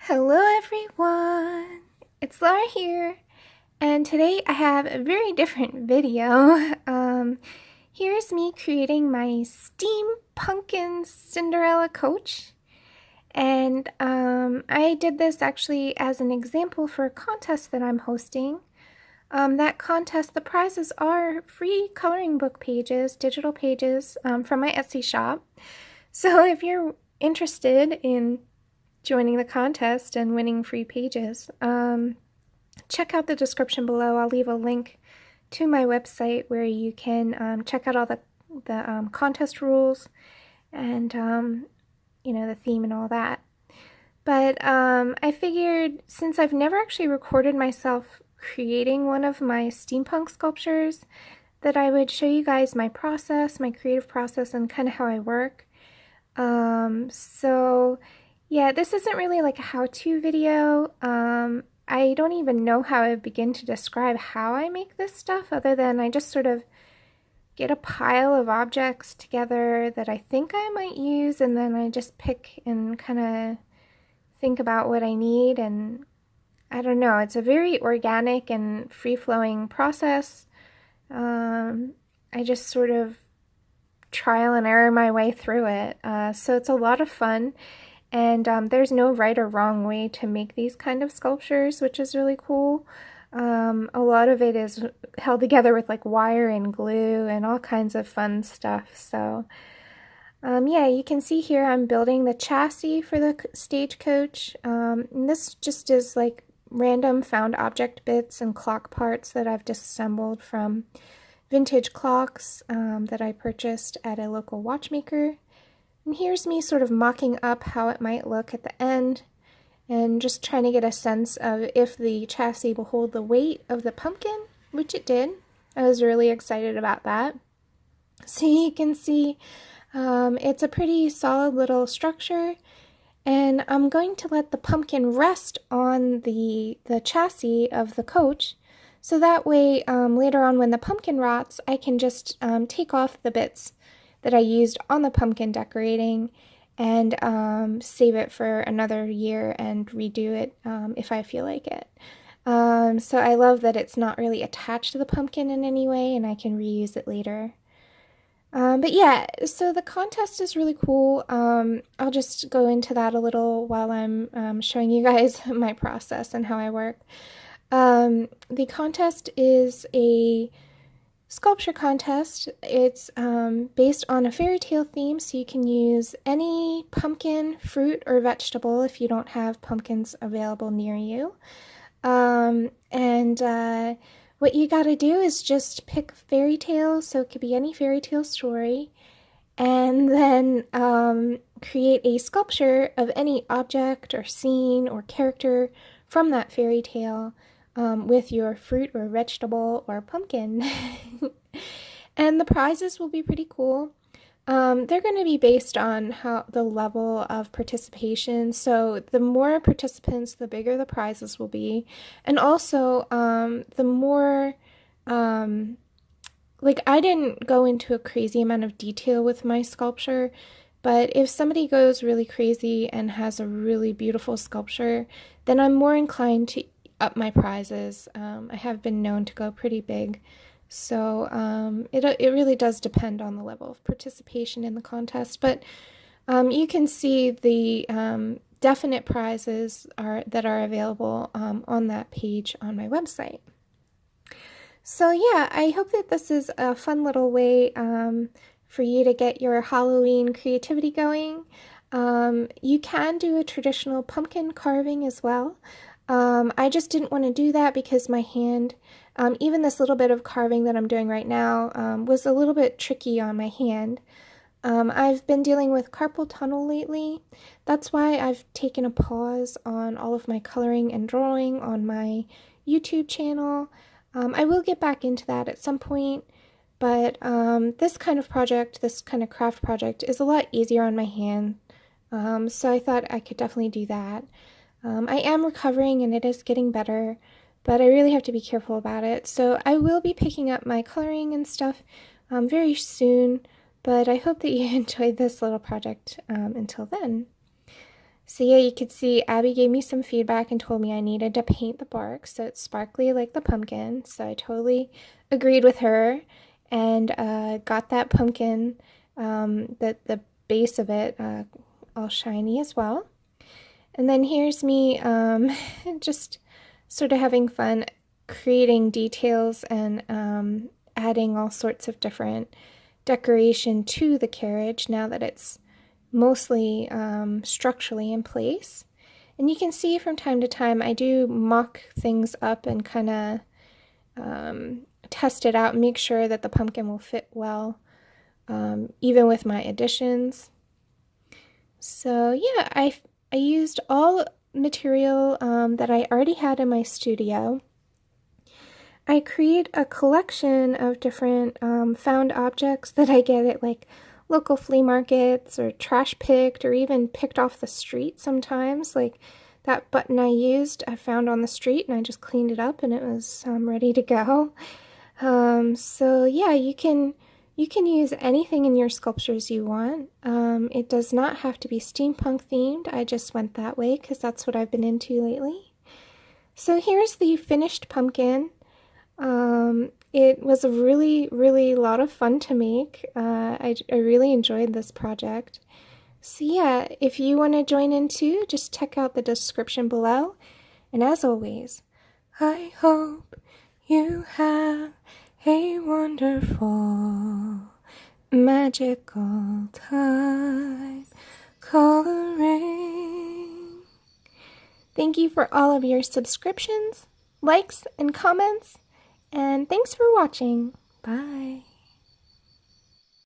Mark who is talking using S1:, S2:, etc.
S1: Hello everyone, it's Laura here, and today I have a very different video. Here's me creating my Steampunkin Cinderella coach, and I did this actually as an example for a contest that I'm hosting. That contest, the prizes are free coloring book pages, digital pages from my Etsy shop. So if you're interested in joining the contest and winning free pages, check out the description below. I'll leave a link to my website where you can check out all the contest rules and the theme and all that. But I figured, since I've never actually recorded myself creating one of my steampunk sculptures, that I would show you guys my process, my creative process, and kind of how I work. So yeah, this isn't really like a how-to video. I don't even know how I begin to describe how I make this stuff, other than I just sort of get a pile of objects together that I think I might use, and then I just pick and kind of think about what I need, and I don't know, it's a very organic and free-flowing process. I just sort of trial and error my way through it, so it's a lot of fun. And there's no right or wrong way to make these kind of sculptures, which is really cool. A lot of it is held together with like wire and glue and all kinds of fun stuff. So yeah, you can see here I'm building the chassis for the stagecoach. And this just is like random found object bits and clock parts that I've disassembled from vintage clocks that I purchased at a local watchmaker. And here's me sort of mocking up how it might look at the end, and just trying to get a sense of if the chassis will hold the weight of the pumpkin, which it did. I was really excited about that. So you can see it's a pretty solid little structure, and I'm going to let the pumpkin rest on the chassis of the coach, so that way later on when the pumpkin rots, I can just take off the bits that I used on the pumpkin decorating and save it for another year and redo it if I feel like it. So I love that it's not really attached to the pumpkin in any way, and I can reuse it later. But yeah, so the contest is really cool. I'll just go into that a little while I'm showing you guys my process and how I work. The contest is a sculpture contest. It's based on a fairy tale theme, so you can use any pumpkin, fruit, or vegetable if you don't have pumpkins available near you. What you gotta do is just pick fairy tales, so it could be any fairy tale story, and then create a sculpture of any object or scene or character from that fairy tale. With your fruit or vegetable or pumpkin. And the prizes will be pretty cool. They're going to be based on how the level of participation. So the more participants, the bigger the prizes will be. And also, the more, like, I didn't go into a crazy amount of detail with my sculpture, but if somebody goes really crazy and has a really beautiful sculpture, then I'm more inclined to up my prizes. I have been known to go pretty big, so it really does depend on the level of participation in the contest, but you can see the definite prizes that are available on that page on my website. So yeah, I hope that this is a fun little way for you to get your Halloween creativity going. You can do a traditional pumpkin carving as well. I just didn't want to do that because my hand, even this little bit of carving that I'm doing right now, was a little bit tricky on my hand. I've been dealing with carpal tunnel lately. That's why I've taken a pause on all of my coloring and drawing on my YouTube channel. I will get back into that at some point, but this kind of project, this kind of craft project, is a lot easier on my hand, so I thought I could definitely do that. I am recovering and it is getting better, but I really have to be careful about it. So I will be picking up my coloring and stuff very soon, but I hope that you enjoyed this little project until then. So yeah, you could see Abby gave me some feedback and told me I needed to paint the bark so it's sparkly like the pumpkin. So I totally agreed with her and got that pumpkin, the base of it, all shiny as well. And then here's me just sort of having fun creating details and adding all sorts of different decoration to the carriage now that it's mostly structurally in place. And you can see from time to time I do mock things up and kind of test it out and make sure that the pumpkin will fit well, even with my additions. So yeah, I used all material that I already had in my studio. I create a collection of different found objects that I get at like local flea markets or trash picked or even picked off the street sometimes. Like that button I used, I found on the street and I just cleaned it up and it was ready to go. So yeah, you can use anything in your sculptures you want. It does not have to be steampunk themed. I just went that way because that's what I've been into lately. So here's the finished pumpkin. It was a really lot of fun to make. I really enjoyed this project. So yeah, if you want to join in too, just check out the description below. And as always, I hope you have a wonderful, magical time coloring. Thank you for all of your subscriptions, likes, and comments. And thanks for watching. Bye.